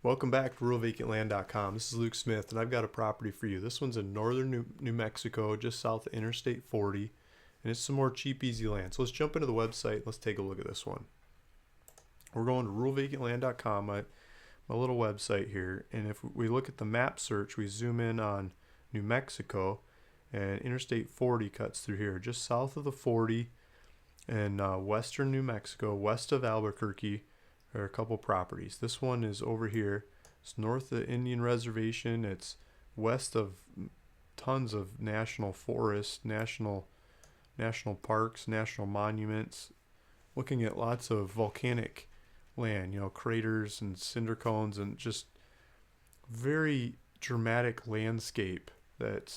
Welcome back to ruralvacantland.com. This is Luke Smith, and I've got a property for you. This one's in northern New Mexico, just south of Interstate 40, and it's some more cheap, easy land. So let's jump into the website. Let's take a look at this one. We're going to ruralvacantland.com, my little website here, and if we look at the map search, we zoom in on New Mexico, and Interstate 40 cuts through here, just south of the 40 in western New Mexico, west of Albuquerque. There are a couple properties. This one is over here. It's north of the Indian Reservation. It's west of tons of national forests, national parks, national monuments. Looking at lots of volcanic land, craters and cinder cones, and just very dramatic landscape that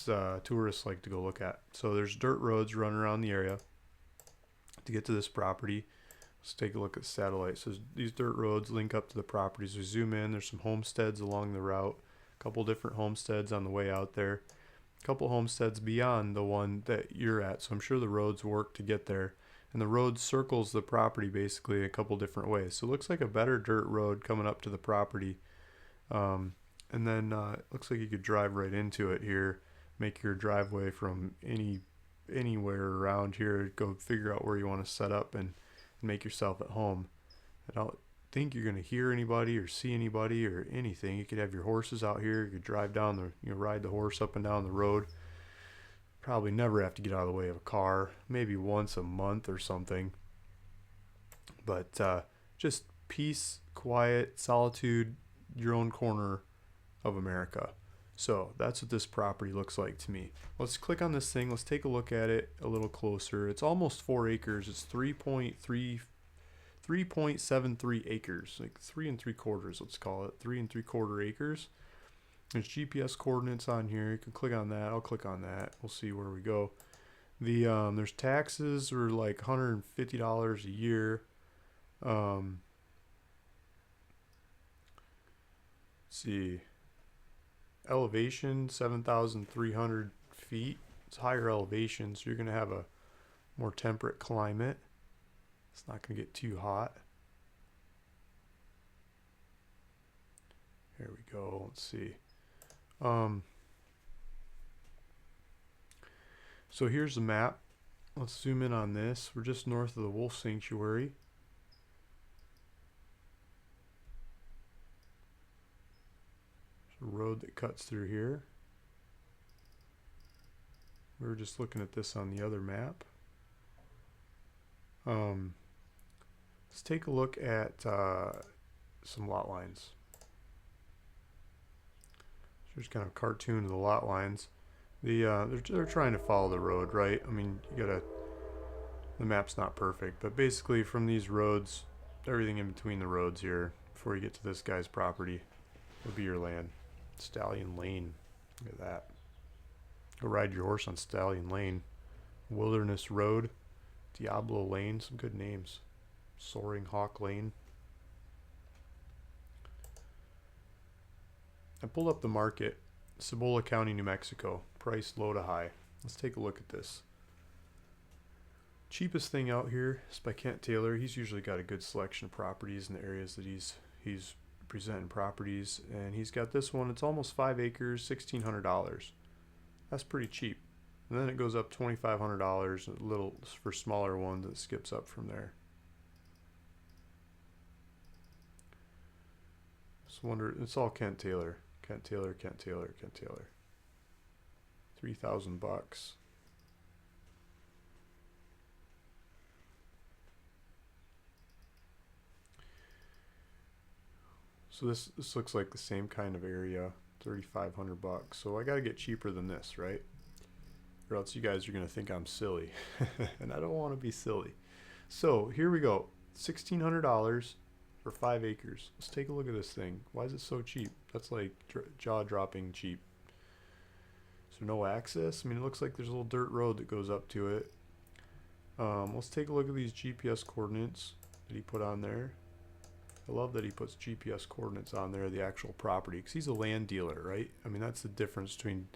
tourists like to go look at. So there's dirt roads running around the area to get to this property. Let's take a look at satellite. So these dirt roads link up to the properties. We zoom in. There's some homesteads along the route. A couple different homesteads on the way out there. A couple homesteads beyond the one that you're at. So I'm sure the roads work to get there. And the road circles the property basically a couple different ways. So it looks like a better dirt road coming up to the property. And then it looks like you could drive right into it here. Make your driveway from anywhere around here. Go figure out where you want to set up and make yourself at home. I don't think you're going to hear anybody or see anybody or anything. You could have your horses out here. You could drive down ride the horse up and down the road. Probably never have to get out of the way of a car. Maybe once a month or something. But just peace, quiet, solitude, your own corner of America. So that's what this property looks like to me. Let's click on this thing. Let's take a look at it a little closer. It's almost 4 acres. It's 3.73 acres, like 3 3/4, let's call it 3 3/4 acres. There's GPS coordinates on here. You can click on that. I'll click on that. We'll see where we go. There's taxes are like $150 a year. Let's see. Elevation 7,300 feet. It's higher elevation, so you're going to have a more temperate climate. It's not going to get too hot. Here we go. Let's see. So here's the map. Let's zoom in on this. We're just north of the wolf sanctuary. Road that cuts through here. We were just looking at this on the other map. Let's take a look at some lot lines. So there's kind of a cartoon of the lot lines. They're trying to follow the road, right? I mean, the map's not perfect, but basically from these roads, everything in between the roads here, before you get to this guy's property, would be your land. Stallion Lane. Look at that. Go ride your horse on Stallion Lane. Wilderness Road. Diablo Lane. Some good names. Soaring Hawk Lane. I pulled up the market. Cibola County, New Mexico. Price low to high. Let's take a look at this. Cheapest thing out here is by Kent Taylor. He's usually got a good selection of properties in the areas that he's presenting properties, and he's got this one. It's almost 5 acres, $1,600. That's pretty cheap. And then it goes up $2,500 a little for smaller ones. That skips up from there. Just wonder, it's all Kent Taylor. Kent Taylor. 3,000 bucks. So this looks like the same kind of area, 3,500 bucks. So I got to get cheaper than this, right? Or else you guys are going to think I'm silly. And I don't want to be silly. So here we go. $1,600 for 5 acres. Let's take a look at this thing. Why is it so cheap? That's like jaw-dropping cheap. So no access. I mean, it looks like there's a little dirt road that goes up to it. Let's take a look at these GPS coordinates that he put on there. I love that he puts GPS coordinates on there of the actual property, because he's a land dealer, right? I mean, that's the difference between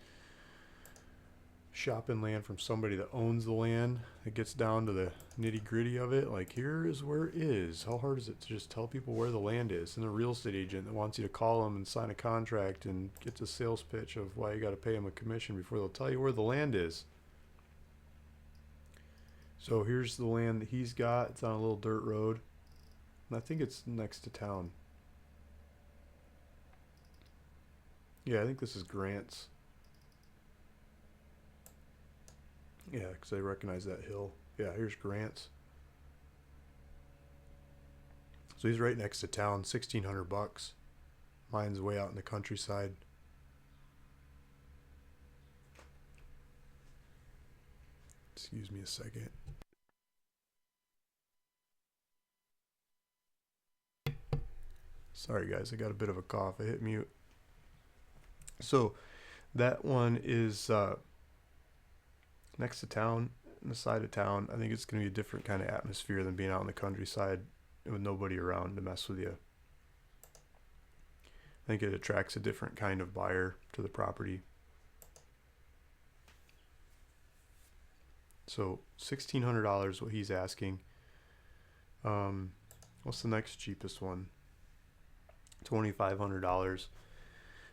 shopping land from somebody that owns the land, it gets down to the nitty gritty of it. Like, here is where it is. How hard is it to just tell people where the land is? And a real estate agent that wants you to call them and sign a contract and get the sales pitch of why you got to pay them a commission before they'll tell you where the land is. So here's the land that he's got. It's on a little dirt road, and I think it's next to town. Yeah, I think this is Grant's. Yeah, because I recognize that hill. Yeah, here's Grant's. So he's right next to town, $1,600. Mine's way out in the countryside. Excuse me a second. Sorry guys, I got a bit of a cough. I hit mute. So that one is next to town, on the side of town. I think it's going to be a different kind of atmosphere than being out in the countryside with nobody around to mess with you. I think it attracts a different kind of buyer to the property. So $1,600 what he's asking. What's the next cheapest one? $2,500.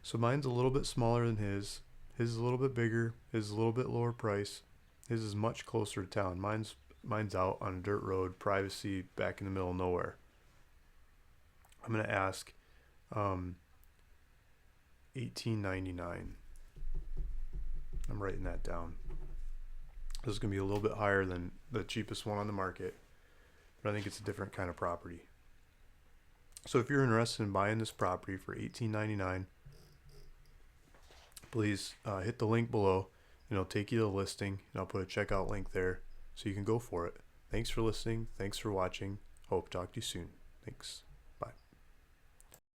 So mine's a little bit smaller than his. His is a little bit bigger. His is a little bit lower price. His is much closer to town. Mine's out on a dirt road, privacy, back in the middle of nowhere. I'm gonna ask $1,899. I'm writing that down. This is gonna be a little bit higher than the cheapest one on the market, but I think it's a different kind of property. So if you're interested in buying this property for $1,899, please hit the link below, and it'll take you to the listing, and I'll put a checkout link there so you can go for it. Thanks for listening. Thanks for watching. Hope to talk to you soon. Thanks.